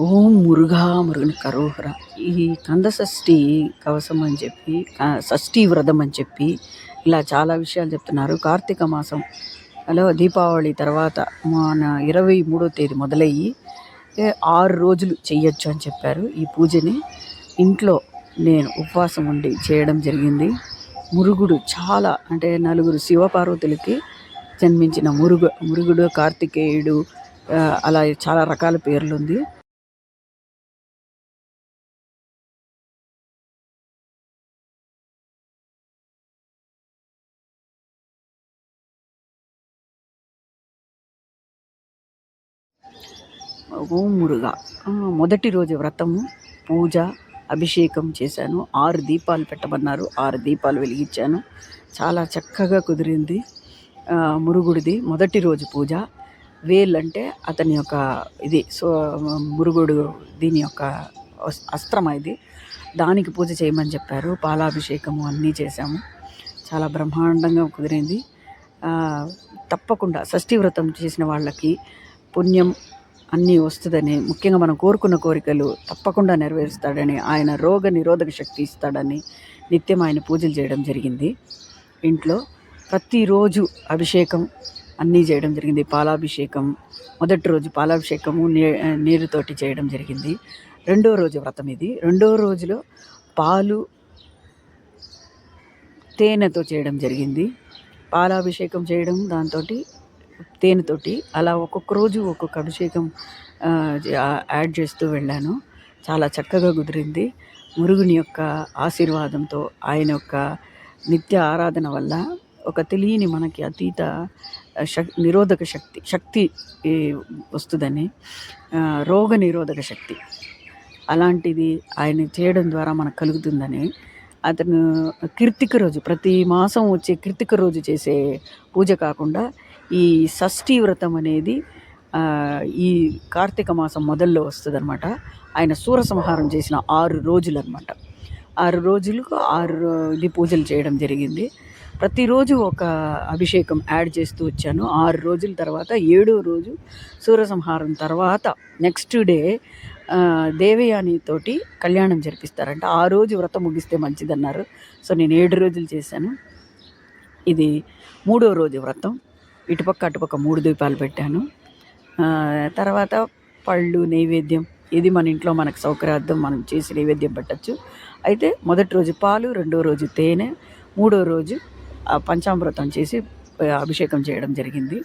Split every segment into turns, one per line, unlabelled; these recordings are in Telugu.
ఓం మురుగా మురుగని కరోహర. ఈ కందషష్ఠి కవసం అని చెప్పి, షష్ఠీ వ్రతం అని చెప్పి ఇలా చాలా విషయాలు చెప్తున్నారు. కార్తీక మాసం అలా దీపావళి తర్వాత మన 23వ తేదీ మొదలయ్యి 6 రోజులు చెయ్యొచ్చు అని చెప్పారు. ఈ పూజని ఇంట్లో నేను ఉపవాసం ఉండి చేయడం జరిగింది. మురుగుడు చాలా అంటే నలుగురు శివపార్వతులకి జన్మించిన మురుగుడు, కార్తికేయుడు, అలా చాలా రకాల పేర్లుంది. ఓం మురుగా. మొదటి రోజు వ్రతము, పూజ, అభిషేకం చేశాను. 6 దీపాలు పెట్టమన్నారు. 6 దీపాలు వెలిగించాను. చాలా చక్కగా కుదిరింది. మురుగుడిది మొదటి రోజు పూజ. వేలంటే అతని యొక్క ఇది మురుగుడు దీని యొక్క అస్త్రం ఇది. దానికి పూజ చేయమని చెప్పారు. పాలాభిషేకము అన్నీ చేశాము. చాలా బ్రహ్మాండంగా కుదిరింది. తప్పకుండా షష్ఠీ వ్రతం చేసిన వాళ్ళకి పుణ్యం అన్నీ వస్తుందని, ముఖ్యంగా మనం కోరుకున్న కోరికలు తప్పకుండా నెరవేరుస్తాడని, ఆయన రోగ నిరోధక శక్తి ఇస్తాడని నిత్యం ఆయన పూజలు చేయడం జరిగింది. ఇంట్లో ప్రతిరోజు అభిషేకం అన్నీ చేయడం జరిగింది. పాలాభిషేకం మొదటి రోజు పాలాభిషేకము నీరుతోటి చేయడం జరిగింది. రెండో రోజు వ్రతం ఇది. రెండో రోజులో పాలు తేనెతో చేయడం జరిగింది. పాలాభిషేకం చేయడం, దాంతో తేనెతోటి అలా ఒక్కొక్క రోజు ఒక్కొక్క అభిషేకం యాడ్ చేస్తూ వెళ్ళాను. చాలా చక్కగా కుదిరింది. మురుగుని యొక్క ఆశీర్వాదంతో, ఆయన యొక్క నిత్య ఆరాధన వల్ల ఒక తెలియని మనకి అతీత నిరోధక శక్తి వస్తుందని, రోగ నిరోధక శక్తి అలాంటిది ఆయన చేయడం ద్వారా మనకు కలుగుతుందని, అతను కృత్తిక రోజు ప్రతి మాసం వచ్చే కృత్తిక రోజు చేసే పూజ కాకుండా ఈ షష్ఠీ వ్రతం అనేది ఈ కార్తీక మాసం మొదల్లో వస్తుంది అనమాట. ఆయన సూరసంహారం చేసిన 6 రోజులు అనమాట. 6 రోజులకు 6 ఇది పూజలు చేయడం జరిగింది. ప్రతిరోజు ఒక అభిషేకం యాడ్ చేస్తూ వచ్చాను. 6 రోజుల తర్వాత 7వ రోజు సూరసంహారం తర్వాత నెక్స్ట్ డే దేవయానితోటి కళ్యాణం జరిపిస్తారంట. ఆ రోజు వ్రతం ముగిస్తే మంచిదన్నారు. సో నేను 7 రోజులు చేశాను. ఇది 3వ రోజు వ్రతం. ఇటుపక్క అటుపక్క 3 దీపాలు పెట్టాను. తర్వాత పళ్ళు, నైవేద్యం, ఇది మన ఇంట్లో మనకు సౌకర్యార్థం మనం చేసి నైవేద్యం పెట్టచ్చు. అయితే మొదటి రోజు పాలు, రెండో రోజు తేనె, 3వ రోజు పంచామృతం చేసి అభిషేకం చేయడం జరిగింది.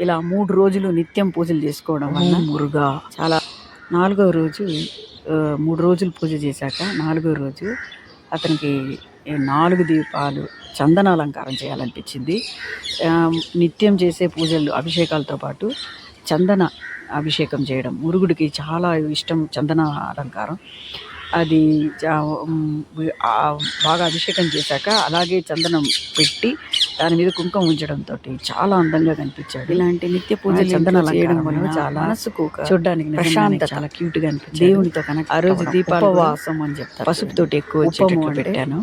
ఇలా 3 రోజులు నిత్యం పూజలు చేసుకోవడం వల్ల మురుగా చాలా. 4వ రోజు 3 రోజులు పూజ చేశాక 4వ రోజు అతనికి 4 దీపాలు చందన అలంకారం చేయాలనిపించింది. నిత్యం చేసే పూజలు అభిషేకాలతో పాటు చందన అభిషేకం చేయడం, మురుగుడికి చాలా ఇష్టం చందన అలంకారం. అది బాగా అభిషేకం చేశాక అలాగే చందనం పెట్టి దాని మీద కుంకుమ ఉంచడంతో చాలా అందంగా కనిపించాడు. ఇలాంటి నిత్య పూజలు చందన చేయడం వల్ల చాలా మనసుకు చూడడానికి ప్రశాంతత, చాలా క్యూట్గా అనిపించింది. దేవునితో కనెక్ట్. ఆ రోజు దీపావళి అని చెప్తారు. పసుపుతోటి ఎక్కువ వచ్చేటట్లు పెట్టాను.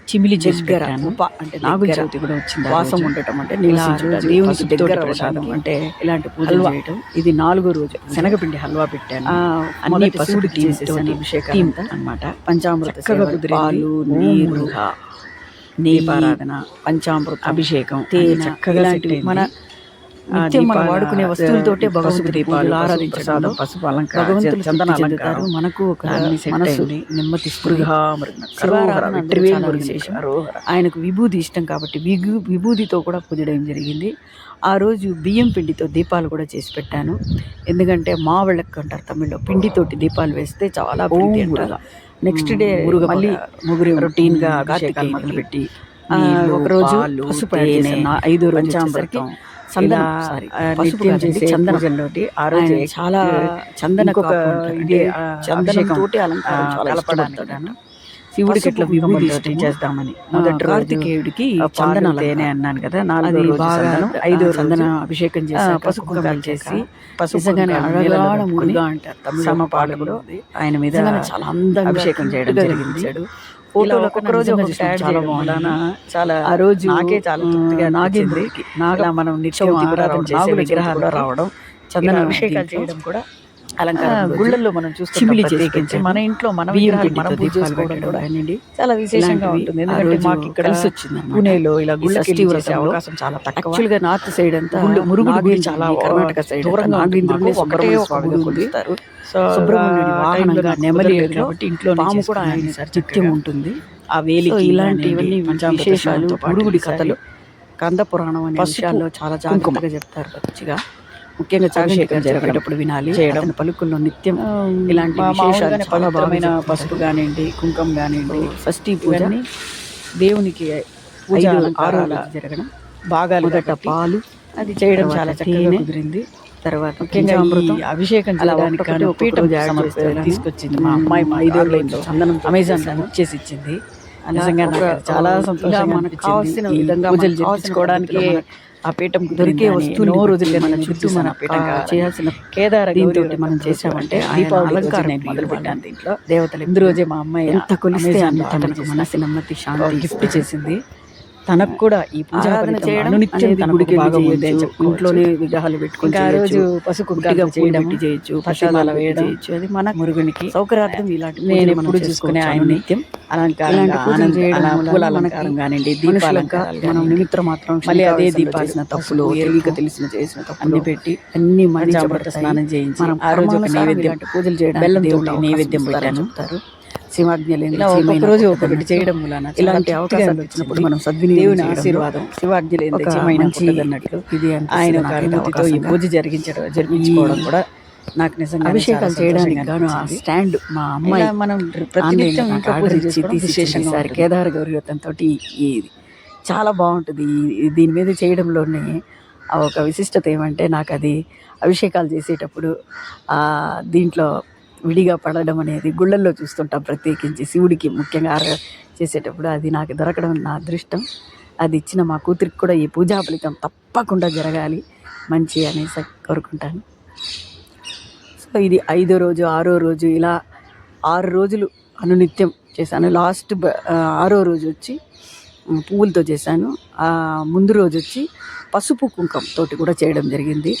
చిమిలి దగ్గర అంటే నాగుల చవితి కూడా వచ్చింది. వాసం ఉండటం అంటే దేవునికి దగ్గర ప్రసాదం అంటే ఇలాంటి పూజలు చేయటం. ఇది 4వ రోజు శనగపిండి హల్వా పెట్టాను. అన్ని పసుపుడి చేసేసాను. అభిషేకం అన్నమాట. పంచామృత పాలు, నీరు, దీపారాధన, పంచామృత అభిషేకం, తేనె, చక్కగా మన నిత్యం మనం వాడుకునే వస్తువులతోటే భగవంతుడి దీపాలు ఆరాధించడం, పసుపు అలంకారం, చందన అలంకారం మనకు ఒక మనసుని నెమ్మదిస్తుంది. ఆయనకు విభూది ఇష్టం కాబట్టి విభూదితో కూడా పూజడం జరిగింది. ఆ రోజు బియ్యం పిండితో దీపాలు కూడా చేసి పెట్టాను. ఎందుకంటే మా వాళ్ళకి అంటారు తమిళ్లో, పిండితోటి దీపాలు వేస్తే చాలా ప్రీతి అంటారు. నెక్స్ట్ డే మళ్ళీ ముగ్గురు రొటీన్గా అభిషేకాలు మొదలుపెట్టి ఒకరోజు పసుపు 5 రోజు నిత్యం చేసే చందనంలోటి ఆ రోజు చాలా చందన చందనంతోటి అలంకారం చాలా ఇష్టపడతాను. శివుడికి ఎట్లా విభూది చేద్దామని మొదటి కార్తికేయుడికి చందన తేనె అన్నాను కదా. 4వ రోజు బాగా 5వ చందన అభిషేకం చేసి పసుపు కుంకాలు చేసి పసుపుగానే మురుగా అంటారు సమపాలకుడు. ఆయన మీద చాలా అందంగా అభిషేకం చేయడం జరిగింది. ఫోటోలో ఒక రోజు చాలా బాగుంది. చాలా ఆ రోజు నాకే చాలా తృప్తిగా నాగేంద్రికి మనం నిత్యం ఆరాధన చేసే విగ్రహాల్లో రావడం, చందన అభిషేకాలు చేయడం కూడా అలంకారం
గుళ్ళల్లో మనం చూస్తుంటాం.
చిమిలి చేసి
ప్రత్యేకించి
పెట్టాను.
మన ఇంట్లో మన
బియ్యం
విగ్రహాలు
పిండితో
మనం పూజ
దీపాలు
చేసుకోవడం
పెట్టడం
కూడా
కానివ్వండి,
చాలా విశేషంగా
ఇలాంటివి
ఉంటుంది.
ఆ
ఎందుకంటే
రోజు
మాకు ఇక్కడ
కలిసి వచ్చిందన్నమాట.
పూణేలో ఇలా
ఈ
గుళ్ళకి
షష్ఠి
చేసే
వ్రతంలో
అవకాశం చాలా తక్కువ.
యాక్చువల్గా నార్త్ సైడ్ అంతా
మురుగుడు గుడి
నాగేంద్రుని,
చాలా
కర్ణాటక సైడ్
దూరంగా
నాగేంద్రుని
ఒకటే
సుబ్రహ్మణ్య
ఒక
స్వామిగా
గుడి ఉంది.
కొలుస్తారు.
సో
సుబ్రహ్మణ్యుడి
ఆ
వాహనంగా
టైంలో నాకు
నెమలి
కుదరలేదు
ఎట్లో
కాబట్టి ఇంట్లోనే
పాము కూడా
చేసుకున్నాను
ఆయన
ఈసారి
నిత్యం
చక్కగా.
ఉంటుంది.
ఆ వేలికి
సో ఇలాంటివన్నీ
పంచామృత
విశేషాలు
స్నానంతో పాటు
మురుగుడి
ఈసారి
కథలు కంద పురాణం అనే
పసుపు,
విషయాల్లో చాలా
కుంకుమ
జాగ్రత్తగా చెప్తారు మంచిగా. ముఖ్యంగా చాగంటి
అభిషేకం
గారు
జరగడం,
చెప్పేటప్పుడు వినాలి.
చేయడం.
అతని పలుకుల్లో నిత్యం ఇలాంటి విశేషాలు
మామూలుగానే
చాలా బాగా
పవిత్రమైన
చెప్తుంటారు.
పసుపు కానివ్వండి, కుంకుమ కానివ్వండి,
షష్ఠీ పూజ
ఇవన్నీ దేవునికి పూజ
6
అలంకారాల
రోజులు జరగడం.
భాగాలు
మొదట
కాబట్టి
పాలు,
అది చేయడం
తర్వాత
చాలా చక్కగా
తేనె,
కుదిరింది.
తర్వాత
ముఖ్యంగా
పంచామృతం,
ఈ అభిషేకం
అలా
చేయడానికి
ఒక్కొక్కటి
గాను
ఒక్కొక్క
పీఠం
రోజు యాడ్ చేస్తాను.
తీసుకొచ్చింది మా అమ్మాయి. మా 5వ రోజు
చందనంతో
అమెజాన్
చేశాను.
బుక్ చేసి ఇచ్చింది.
అలా
నిజంగా నాకు
ఒక
అది చాలా
ఇలా
సంతోషంగా
మనకు
అనిపించింది.
కావాల్సిన
ఈ
విధంగా
పూజలు
మనకు కావాల్సిన
జరిపించుకోవడానికి
పద్ధతిలో
ఆ పీఠం
దొరికే
వస్తువులు
వస్తువులు
ఎన్నో రోజులుగా
మన
నేను
చుట్టూ
చూసాను
మన
ఆ పీఠం కావాలని.
చేయాల్సిన
కేదార
దీంతో
గౌరీ
మనం
వ్రతం
చేసామంటే
రోజు,
ఆయన
దీపావళి రోజు
అలంకారం
నేను మొదలు పెట్టాను దీంట్లో.
దేవతలు
ముందు రోజే మా అమ్మాయి
ఎంత కొలిస్తే
అమెజాన్లో
అంత
ఆర్డర్
మనకు
చేసి
మనసు నెమ్మది శాంతి
గిఫ్ట్ చేసింది. తనకు కూడా ఈ పూజా
ఆరాధన
ఫలితం
చేయడం
అనునిత్యం
అనేది
తనకు
గుడికి
ఒక భాగం
వెళ్ళి
ఉంది అని
చేయొచ్చు,
చెప్పుకోవచ్చు.
ఇంట్లోనే విగ్రహాలు పెట్టుకొని
ఇంకా ఆ రోజు
చేయొచ్చు,
పసుపు
గుట్టిగా
కుంకాలు
పూలు
చేయడం,
పెట్టి చేయొచ్చు,
ప్రసాదాలు
ప్రసాదాలు
వేయడం,
చేయొచ్చు. అది మన
మురుగునికి
సౌకర్యార్థం ఇలాంటి
నేను
పూజలు మనం
ఎప్పుడు చూసుకునే
చేసుకోవచ్చు
ఆయన్ని
నిత్యం.
అలంకారంగా
ఇలాంటి పూజలు చేయడం
అలా
వలన
పూల
మనకి
అలంకారం కానివ్వండి,
మనుషులుగా
దీపాలంకారాలు
మనం
కానివ్వండి,
నిమిత్త మాత్రం
మళ్ళీ అదే
శనికావసంలో
దీపాలు
చేసిన తప్పులు,
పసుపు,
తెలియక
ఎరుపు
తెలిసిన చేసిన
అన్ని
తప్పులు
పెట్టి
అన్ని
పంచామృత
మన్నించబడతాయి.
స్నానం చేయించి
మనం
ఆ రోజు ఒక
కర్మానుసారం
నైవేద్యం
ఇలాంటి పూజలు చేయడానికి
బెల్లంతో
దేవుళ్ళు అవకాశం
నైవేద్యం
ఇస్తారని
పెట్టాను.
చెప్తారు. శివాజ్ఞ లేని
ఇలా
చీమైనా
ఒక్కొక్క రోజు
కుట్టదు
ఒక్కొక్కటి
అన్నట్టు.
చేయడం వలన చాలా
ఇలాంటి
తృప్తిగా
అవకాశాలు
అనిపించింది.
వచ్చినప్పుడు మనం సద్వినియోగం
దేవుని
చేయడంలో
ఆశీర్వాదం శివాజ్ఞ లేని
ఒక
చీమైనా
మంచి
కుట్టదు అన్నట్లు
ఇది అనిపిస్తుంది
ఆయన ఒక
నాకైతే
అనుమతితో ఈ
అవకాశంగా.
పూజ జరిపించుకోవడం కూడా నాకు నిజంగా
అభిషేకాలు చేయడానికి గాను ఆ స్టాండ్ మా అమ్మాయి
మనం
ఆన్లైన్లో
ప్రతినిత్యం
నాకు
ఇంట్లో పూజ
ఆర్డర్ ఇచ్చి
చేసుకోవడం
తీసి
విశేషంగా
ఇచ్చింది. ఈసారి
ఉంటుంది.
కేదార గౌరీ వ్రతంతో ఇది చాలా బాగుంటుంది. దీని మీద చేయడంలోనే ఆ ఒక విశిష్టత ఏమంటే నాకు అది అభిషేకాలు చేసేటప్పుడు దీంట్లో విడిగా పడడం అనేది గుళ్ళల్లో చూస్తుంటాం. ప్రత్యేకించి శివుడికి ముఖ్యంగా చేసేటప్పుడు అది నాకు దొరకడం నా అదృష్టం. అది ఇచ్చిన మా కూతురికి కూడా ఈ పూజా ఫలితం తప్పకుండా జరగాలి మంచి అనేసి కోరుకుంటాను. సో ఇది 5వ రోజు 6వ రోజు ఇలా 6 రోజులు అనునిత్యం చేశాను. లాస్ట్ 6వ రోజు వచ్చి పువ్వులతో చేశాను. ముందు రోజు వచ్చి పసుపు కుంకం తోటి కూడా చేయడం జరిగింది.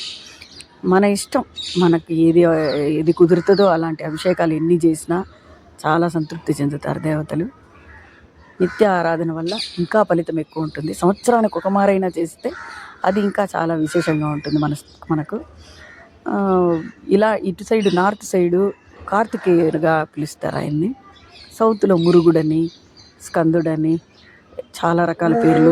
మన ఇష్టం, మనకి ఏది కుదురుతుందో అలాంటి అభిషేకాలు ఎన్ని చేసినా చాలా సంతృప్తి చెందుతారు దేవతలు. నిత్య ఆరాధన వల్ల ఇంకా ఫలితం ఎక్కువ ఉంటుంది. సంవత్సరానికి ఒక మారైనా చేస్తే అది ఇంకా చాలా విశేషంగా ఉంటుంది మనకు. ఇలా ఇటు సైడు నార్త్ సైడు కార్తికేయుడుగా పిలుస్తారు ఆయన్ని. సౌత్లో మురుగుడని, స్కందుడని చాలా రకాల పేర్లు.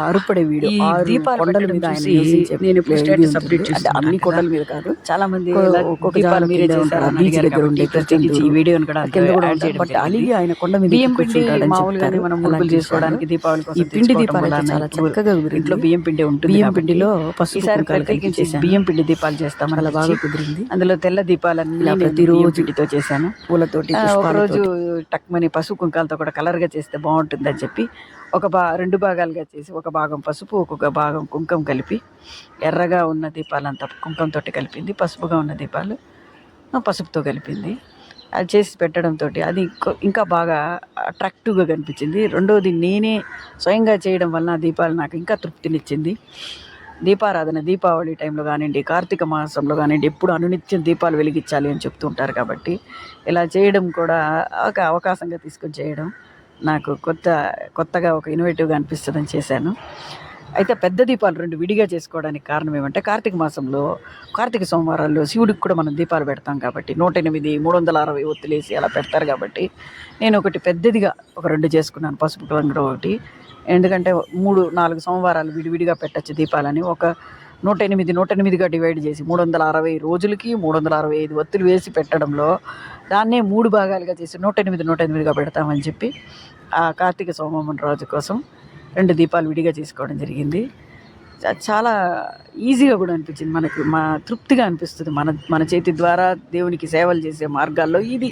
అరుపడే వీడు
ఈ
6
దీపాలు
కొండల
పెట్టడం
మీద ఆయన
చూసి
నివసించే
నేను ఇప్పుడు
ఇది
స్టేటస్
ఉంటుంది.
అప్డేట్
అంటే
చేస్తున్నాను
అన్ని
కదా.
కొండల మీద కాదు,
చాలా మంది
ఒక్కొక్క
దీపాలు
జాల
మీరే
కింద
చేశారు
ఉంటారు.
అని
బీచ్
అడిగారు
దగ్గర
కాబట్టి
ఉండే
ప్రత్యేకించి ఈ
ప్రతినిధులు
వీడియోని కూడా
కింద కూడా
యాడ్
ఉంటారు.
చేయడం
బట్
జరిగింది.
అలిగి ఆయన కొండ మీద
బియ్యం పిండి
కూర్చుంటాడని
మామూలుగానే
చెప్తారు.
మనం మురుకులు
అలాంటి
చేసుకోవడానికి
విషయాలు.
దీపావళి కోసం
ఈ పిండి
తెచ్చుకోవడం
దీపాలు అయితే
వలన
చాలా
ఇప్పుడు
చక్కగా కుదిరింది.
ఇంట్లో బియ్యం పిండి ఉంటుంది
బియ్యం
కాబట్టి
పిండిలో పసుపు
ఈసారి
కుంకాలు కలిపి
ప్రత్యేకించి
చేశాను.
బియ్యం పిండి దీపాలు చేస్తాం.
చాలా బాగా కుదిరింది.
అందులో తెల్ల దీపాలన్నీ
ఇలా
నేను
ప్రతిరోజు
బియ్యం పిండితో చేశాను.
పూలతోటి
ఒక రోజు
పుష్పాలతోటి
టక్మని పసుపు కుంకాలతో కూడా కలర్గా చేస్తే బాగుంటుందని చెప్పి 2 భాగాలుగా చేసి ఒక భాగం పసుపు ఒక్కొక్క భాగం కుంకుమ కలిపి ఎర్రగా ఉన్న దీపాలంతా కుంకుమతో కలిపింది, పసుపుగా ఉన్న దీపాలు పసుపుతో కలిపింది. అది చేసి పెట్టడంతో అది ఇంకా బాగా అట్రాక్టివ్గా కనిపించింది. రెండోది నేనే స్వయంగా చేయడం వలన దీపాలు నాకు ఇంకా తృప్తినిచ్చింది. దీపారాధన దీపావళి టైంలో కానివ్వండి, కార్తీక మాసంలో కానివ్వండి, ఎప్పుడు అనునిత్యం దీపాలు వెలిగించాలి అని చెప్తూ ఉంటారు. కాబట్టి ఇలా చేయడం కూడా ఒక అవకాశంగా తీసుకొని చేయడం నాకు కొత్తగా ఒక ఇన్నోవేటివ్గా అనిపిస్తుందని చేశాను. అయితే పెద్ద దీపాలు 2 విడిగా చేసుకోవడానికి కారణం ఏమంటే కార్తీక మాసంలో కార్తీక సోమవారాల్లో శివుడికి కూడా మనం దీపాలు పెడతాం కాబట్టి 108 360 ఒత్తులేసి అలా పెడతారు. కాబట్టి నేను ఒకటి పెద్దదిగా ఒక 2 చేసుకున్నాను, పసుపు రంగు ఒకటి. ఎందుకంటే 3-4 సోమవారాలు విడివిడిగా పెట్టచ్చు దీపాలని. ఒక 108గా డివైడ్ చేసి 360 రోజులకి 365 ఒత్తులు వేసి పెట్టడంలో దాన్నే 3 భాగాలుగా చేసి 108గా పెడతామని చెప్పి ఆ కార్తీక సోమవారం రోజు కోసం 2 దీపాలు విడిగా చేసుకోవడం జరిగింది. చాలా ఈజీగా కూడా అనిపించింది. మనకు తృప్తిగా అనిపిస్తుంది. మన చేతి ద్వారా దేవునికి సేవలు చేసే మార్గాల్లో ఇది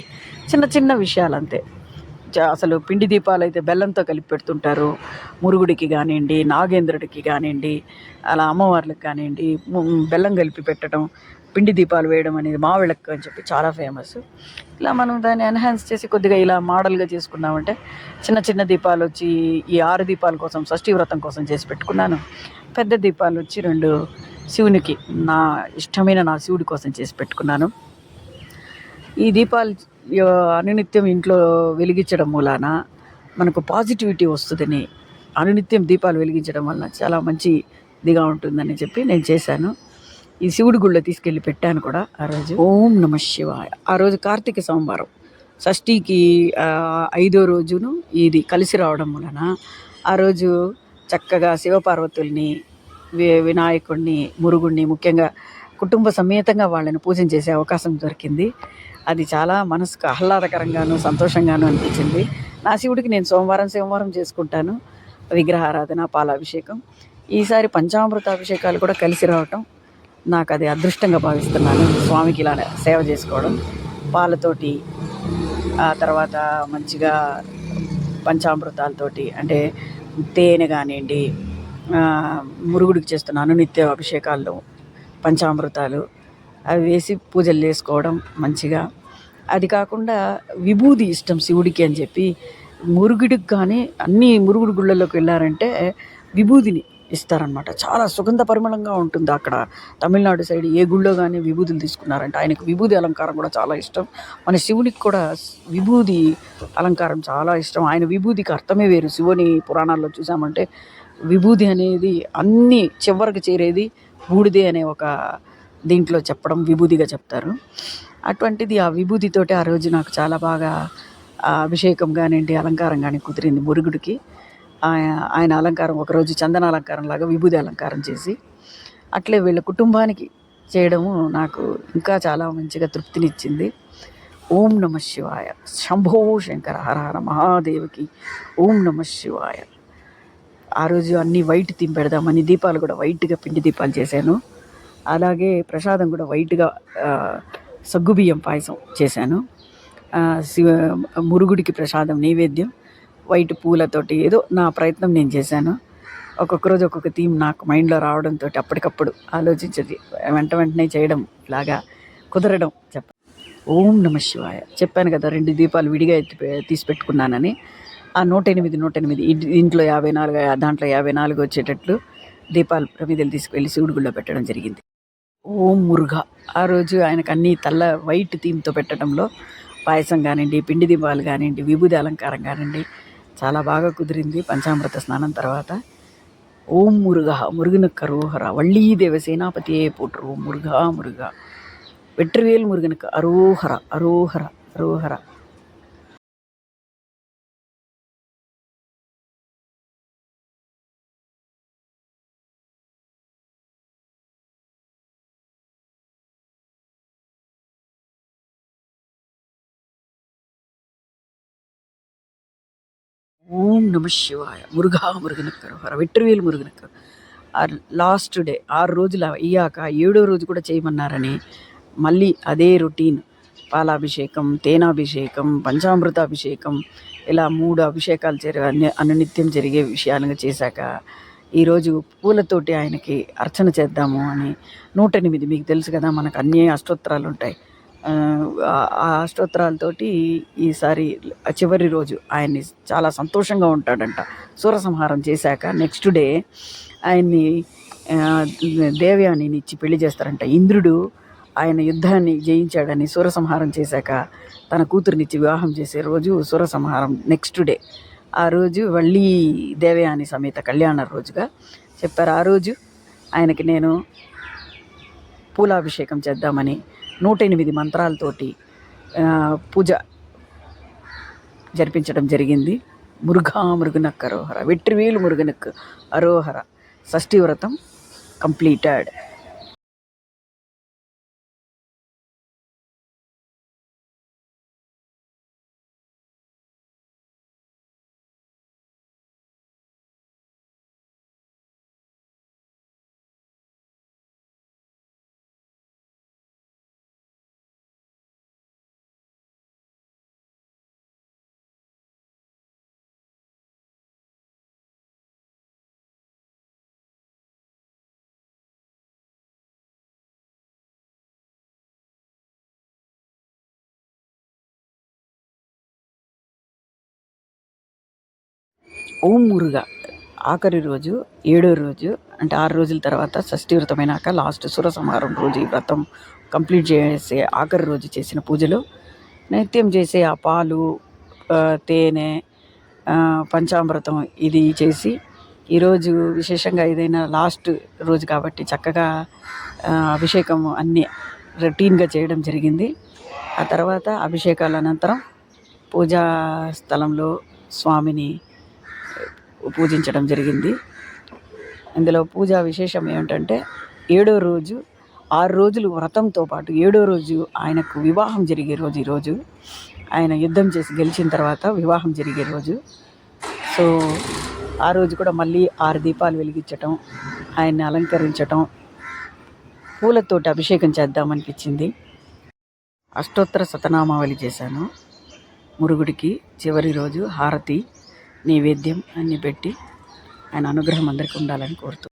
చిన్న చిన్న విషయాలు అంతే. అసలు పిండి దీపాలు అయితే బెల్లంతో కలిపి పెడుతుంటారు. మురుగుడికి కానివ్వండి, నాగేంద్రుడికి కానివ్వండి, అలా అమ్మవార్లకు కానివ్వండి బెల్లం కలిపి పెట్టడం, పిండి దీపాలు వేయడం అనేది మావిళక్కు అని చెప్పి చాలా ఫేమస్. ఇలా మనం దాన్ని ఎన్హాన్స్ చేసి కొద్దిగా ఇలా మోడల్గా చేసుకున్నామంటే చిన్న చిన్న దీపాలు వచ్చి ఈ 6 దీపాల కోసం షష్ఠీ వ్రతం కోసం చేసి పెట్టుకున్నాను. పెద్ద దీపాలు వచ్చి 2 శివునికి నా ఇష్టమైన నా శివుడి కోసం చేసి పెట్టుకున్నాను. ఈ దీపాలు అనునిత్యం ఇంట్లో వెలిగించడం మూలాన మనకు పాజిటివిటీ వస్తుందని, అనునిత్యం దీపాలు వెలిగించడం వలన చాలా మంచిదిగా ఉంటుందని చెప్పి నేను చేశాను. ఈ శివుడి గుళ్ళో తీసుకెళ్ళి పెట్టాను కూడా ఆ రోజు. ఓం నమ శివాయ. ఆ రోజు కార్తీక సోమవారం షష్ఠికి 5వ రోజును ఇది కలిసి రావడం వలన ఆ రోజు చక్కగా శివపార్వతుల్ని, వినాయకుడిని, మురుగుడిని, ముఖ్యంగా కుటుంబ సమేతంగా వాళ్ళని పూజన చేసే అవకాశం దొరికింది. అది చాలా మనసుకు ఆహ్లాదకరంగాను సంతోషంగాను అనిపించింది. నా శివుడికి నేను సోమవారం చేసుకుంటాను విగ్రహారాధన, పాలాభిషేకం. ఈసారి పంచామృత అభిషేకాలు కూడా కలిసి రావటం నాకు అది అదృష్టంగా భావిస్తున్నాను. స్వామికి ఇలా సేవ చేసుకోవడం, పాలతోటి, ఆ తర్వాత మంచిగా పంచామృతాలతోటి, అంటే తేనె కానివ్వండి, మురుగుడికి చేస్తున్న అనునిత్య అభిషేకాల్లో పంచామృతాలు అవి వేసి పూజలు చేసుకోవడం మంచిగా. అది కాకుండా విభూది ఇష్టం శివుడికి అని చెప్పి మురుగుడికి కానీ అన్ని మురుగుడు గుళ్ళల్లోకి వెళ్ళారంటే విభూదిని ఇస్తారనమాట. చాలా సుగంధ పరిమళంగా ఉంటుంది అక్కడ. తమిళనాడు సైడ్ ఏ గుళ్ళో కానీ విభూతులు తీసుకున్నారంటే ఆయనకు విభూది అలంకారం కూడా చాలా ఇష్టం. మన శివునికి కూడా విభూది అలంకారం చాలా ఇష్టం. ఆయన విభూదికి అర్థమే వేరు. శివుని పురాణాల్లో చూసామంటే విభూది అనేది అన్నీ చివరికి చేరేది బూడిదే అనే ఒక దీంట్లో చెప్పడం విభూదిగా చెప్తారు. అటువంటిది ఆ విభూతితోటి ఆ రోజు నాకు చాలా బాగా అభిషేకం కానివ్వండి, అలంకారం కానీ కుదిరింది మురుగుడికి. ఆయన అలంకారం ఒకరోజు చందన అలంకారం లాగా విభూది అలంకారం చేసి అట్లే వీళ్ళ కుటుంబానికి చేయడము నాకు ఇంకా చాలా మంచిగా తృప్తినిచ్చింది. ఓం నమ శివాయ. శంభో శంకర, హర హర మహాదేవికి ఓం నమ శివాయ. ఆ రోజు అన్నీ వైట్ థీమ్ పెడదామని దీపాలు కూడా వైట్గా పిండి దీపాలు చేశాను. అలాగే ప్రసాదం కూడా వైట్గా సగ్గుబియ్యం పాయసం చేశాను. మురుగుడికి ప్రసాదం నైవేద్యం వైట్ పూలతోటి ఏదో నా ప్రయత్నం నేను చేశాను. ఒక్కొక్క రోజు ఒక్కొక్క థీమ్ నాకు మైండ్లో రావడంతో అప్పటికప్పుడు ఆలోచించేది వెంటనే చేయడం, ఇలాగా కుదరడం. ఓం నమ శివాయ. చెప్పాను కదా 2 దీపాలు విడిగా తీసి పెట్టుకున్నానని. ఆ 108 ఇంట్లో 54, దాంట్లో 54 వచ్చేటట్లు దీపాలు ప్రమిదలు తీసుకువెళ్ళి శివుడి గుళ్ళో పెట్టడం జరిగింది. ఓం మురుగా. ఆ రోజు ఆయనకు అన్నీ వైట్ థీమ్తో పెట్టడంలో పాయసం కానివ్వండి, పిండి దీపాలు కానివ్వండి, విభూది అలంకారం కానివ్వండి చాలా బాగా కుదిరింది. పంచామృత స్నానం తర్వాత ఓం మురుగా, మురుగునకు అరోహర, వళ్ళీ దేవసేనాపతియే పోట్రు, ఓం మురుగా మురుగా, వెట్రివేలు మురుగునకు అరోహర అరోహర అరోహర. ఓం నమ శివాయ. మురుగా మురుగునక్కరు, హర వెట్రివేలు మురుగునక్కరు. లాస్ట్ డే 6 రోజులు అయ్యాక 7వ రోజు కూడా చేయమన్నారని మళ్ళీ అదే రొటీన్. పాలాభిషేకం, తేనాభిషేకం, పంచామృతాభిషేకం, ఇలా 3 అభిషేకాలు అనునిత్యం జరిగే విషయాలుగా చేశాక ఈరోజు పూలతోటి ఆయనకి అర్చన చేద్దాము అని 108, మీకు తెలుసు కదా మనకు అన్నీ అష్టోత్తరాలు ఉంటాయి. ఆ అష్టోత్తరాలతోటి ఈసారి చివరి రోజు ఆయన్ని చాలా సంతోషంగా ఉంటాడంట. సూరసంహారం చేశాక నెక్స్ట్ డే ఆయన్ని దేవయానిని ఇచ్చి పెళ్లి చేస్తారంట. ఇంద్రుడు ఆయన యుద్ధాన్ని జయించాడని సూరసంహారం చేశాక తన కూతురునిచ్చి వివాహం చేసే రోజు సూరసంహారం నెక్స్ట్ డే. ఆ రోజు వళ్ళీ దేవయాని సమేత కళ్యాణ రోజుగా చెప్పారు. ఆ రోజు ఆయనకి నేను పూలాభిషేకం చేద్దామని 108 మంత్రాలతోటి పూజ జరిపించడం జరిగింది. మురుగా మురుగునక్ అరోహర, వెట్రివేలు మురుగునక్ అరోహర. షష్ఠి వ్రతం కంప్లీటెడ్. ఓం మురుగా. ఆఖరి రోజు 7వ రోజు, అంటే 6 రోజుల తర్వాత షష్ఠి వ్రతమైనాక లాస్ట్ సూరసంహారం రోజు ఈ వ్రతం కంప్లీట్ చేసే ఆఖరి రోజు చేసిన పూజలో
నైవేద్యం చేసే ఆ పాలు, తేనె, పంచామృతం ఇది చేసి ఈరోజు విశేషంగా ఏదైనా లాస్ట్ రోజు కాబట్టి చక్కగా అభిషేకం అన్నీ రొటీన్గా చేయడం జరిగింది. ఆ తర్వాత అభిషేకాల అనంతరం పూజా స్థలంలో స్వామిని పూజించడం జరిగింది. ఇందులో పూజా విశేషం ఏమిటంటే 7వ రోజు 6 రోజులు వ్రతంతో పాటు 7వ రోజు ఆయనకు వివాహం జరిగే రోజు ఈరోజు. ఆయన యుద్ధం చేసి గెలిచిన తర్వాత వివాహం జరిగే రోజు. సో ఆ రోజు కూడా మళ్ళీ 6 దీపాలు వెలిగించటం, ఆయన్ని అలంకరించటం, పూలతోటి అభిషేకం చేద్దామనిపించింది. అష్టోత్తర శతనామావళి చేశాను. మురుగుడికి చివరి రోజు హారతి, నైవేద్యం అన్నీ పెట్టి ఆయన అనుగ్రహం అందరికీ ఉండాలని కోరుతూ